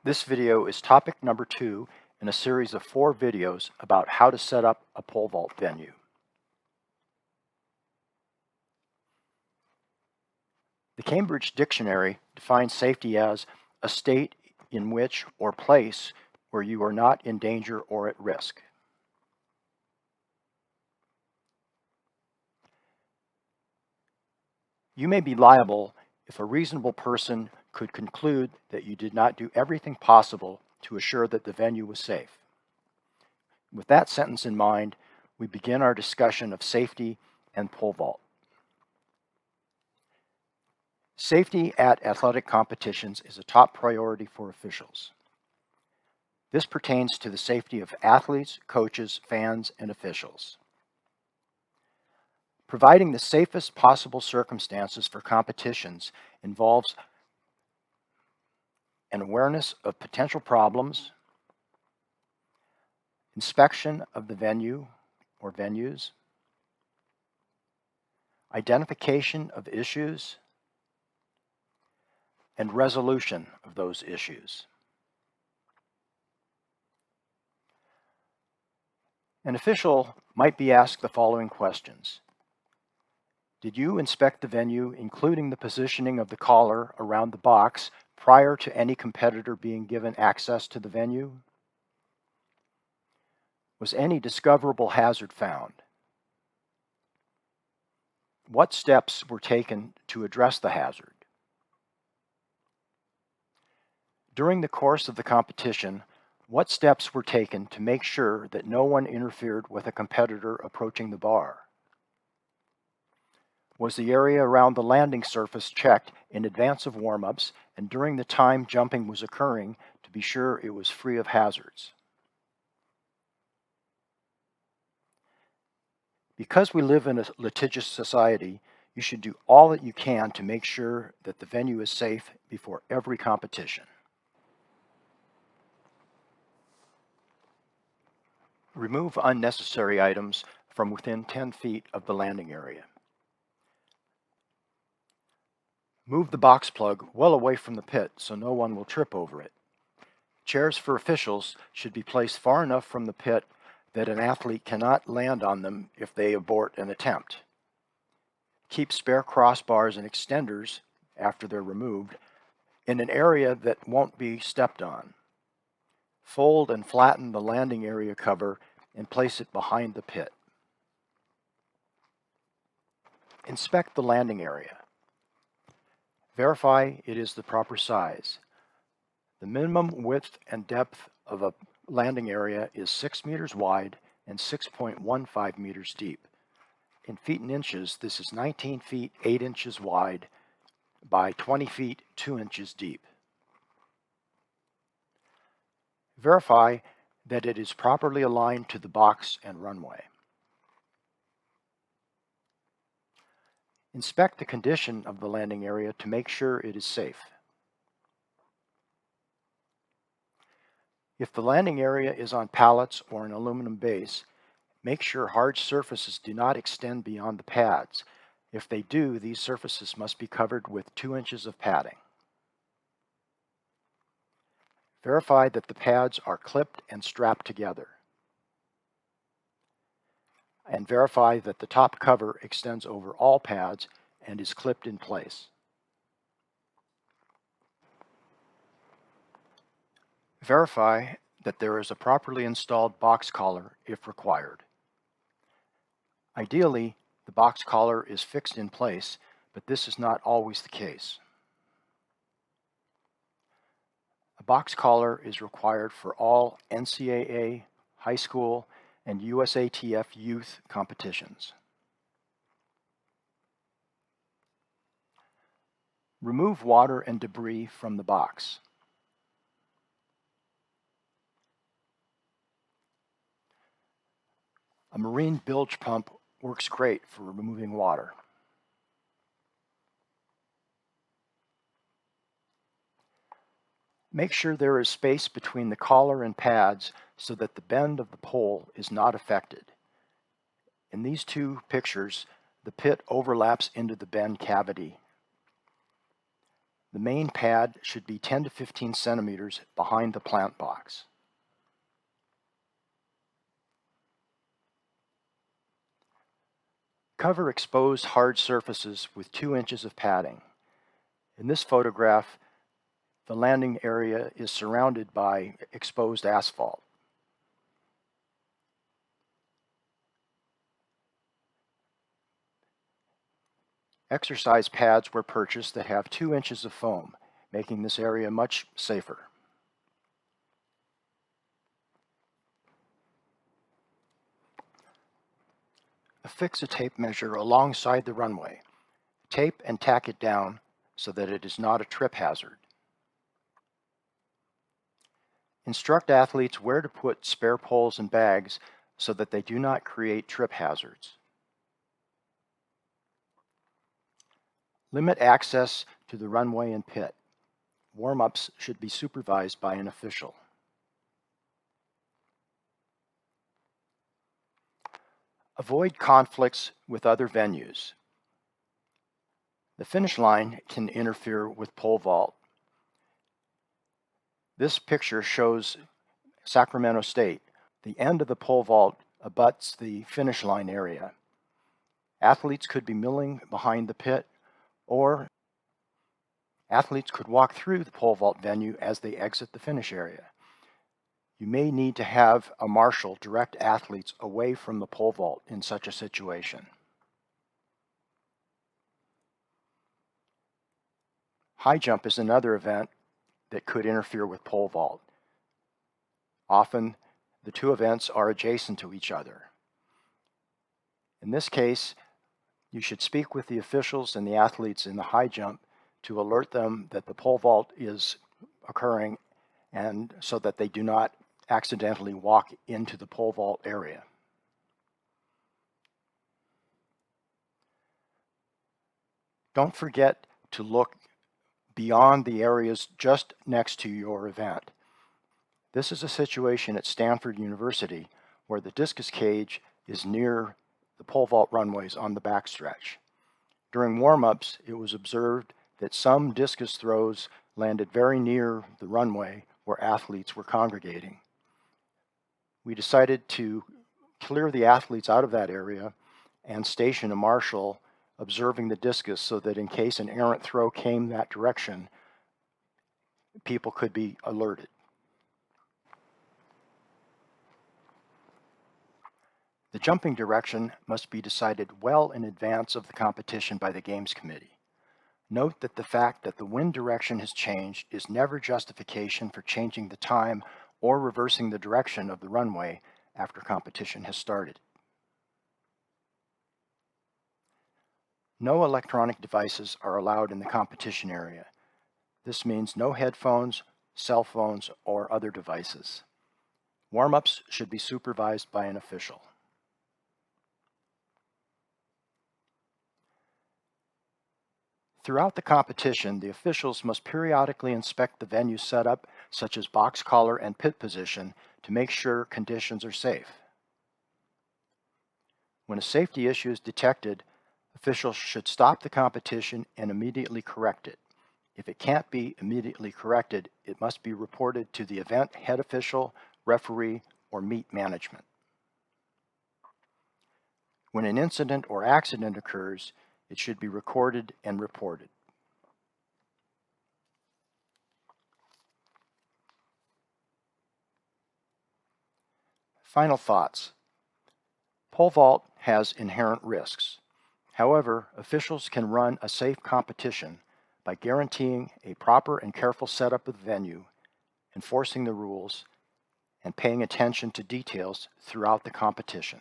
This video is topic number 2 in a series of 4 videos about how to set up a pole vault venue. The Cambridge Dictionary defines safety as a state in which or place where you are not in danger or at risk. You may be liable if a reasonable person could conclude that you did not do everything possible to assure that the venue was safe. With that sentence in mind, we begin our discussion of safety and pole vault. Safety at athletic competitions is a top priority for officials. This pertains to the safety of athletes, coaches, fans, and officials. Providing the safest possible circumstances for competitions involves an awareness of potential problems, inspection of the venue or venues, identification of issues, and resolution of those issues. An official might be asked the following questions. Did you inspect the venue, including the positioning of the collar around the box, prior to any competitor being given access to the venue? Was any discoverable hazard found? What steps were taken to address the hazard? During the course of the competition, what steps were taken to make sure that no one interfered with a competitor approaching the bar? Was the area around the landing surface checked in advance of warm-ups and during the time jumping was occurring to be sure it was free of hazards? Because we live in a litigious society, you should do all that you can to make sure that the venue is safe before every competition. Remove unnecessary items from within 10 feet of the landing area. Move the box plug well away from the pit so no one will trip over it. Chairs for officials should be placed far enough from the pit that an athlete cannot land on them if they abort an attempt. Keep spare crossbars and extenders, after they're removed, in an area that won't be stepped on. Fold and flatten the landing area cover and place it behind the pit. Inspect the landing area. Verify it is the proper size. The minimum width and depth of a landing area is 6 meters wide and 6.15 meters deep. In feet and inches, this is 19 feet 8 inches wide by 20 feet 2 inches deep. Verify that it is properly aligned to the box and runway. Inspect the condition of the landing area to make sure it is safe. If the landing area is on pallets or an aluminum base, make sure hard surfaces do not extend beyond the pads. If they do, these surfaces must be covered with 2 inches of padding. Verify that the pads are clipped and strapped together. And verify that the top cover extends over all pads and is clipped in place. Verify that there is a properly installed box collar if required. Ideally, the box collar is fixed in place, but this is not always the case. A box collar is required for all NCAA, high school, and USATF youth competitions. Remove water and debris from the box. A marine bilge pump works great for removing water. Make sure there is space between the collar and pads so that the bend of the pole is not affected. In these two pictures, the pit overlaps into the bend cavity. The main pad should be 10 to 15 centimeters behind the plant box. Cover exposed hard surfaces with 2 inches of padding. In this photograph, the landing area is surrounded by exposed asphalt. Exercise pads were purchased that have 2 inches of foam, making this area much safer. Affix a tape measure alongside the runway. Tape and tack it down so that it is not a trip hazard. Instruct athletes where to put spare poles and bags so that they do not create trip hazards. Limit access to the runway and pit. Warm-ups should be supervised by an official. Avoid conflicts with other venues. The finish line can interfere with pole vault. This picture shows Sacramento State. The end of the pole vault abuts the finish line area. Athletes could be milling behind the pit, or athletes could walk through the pole vault venue as they exit the finish area. You may need to have a marshal direct athletes away from the pole vault in such a situation. High jump is another event that could interfere with pole vault. Often, the two events are adjacent to each other. In this case, you should speak with the officials and the athletes in the high jump to alert them that the pole vault is occurring, and so that they do not accidentally walk into the pole vault area. Don't forget to look beyond the areas just next to your event. This is a situation at Stanford University where the discus cage is near the pole vault runways on the backstretch. During warm-ups, it was observed that some discus throws landed very near the runway where athletes were congregating. We decided to clear the athletes out of that area and station a marshal observing the discus so that in case an errant throw came that direction, people could be alerted. The jumping direction must be decided well in advance of the competition by the Games Committee. Note that the fact that the wind direction has changed is never justification for changing the time or reversing the direction of the runway after competition has started. No electronic devices are allowed in the competition area. This means no headphones, cell phones, or other devices. Warm-ups should be supervised by an official. Throughout the competition, the officials must periodically inspect the venue setup, such as box collar and pit position, to make sure conditions are safe. When a safety issue is detected, officials should stop the competition and immediately correct it. If it can't be immediately corrected, it must be reported to the event head official, referee, or meet management. When an incident or accident occurs, it should be recorded and reported. Final thoughts. Pole vault has inherent risks. However, officials can run a safe competition by guaranteeing a proper and careful setup of the venue, enforcing the rules, and paying attention to details throughout the competition.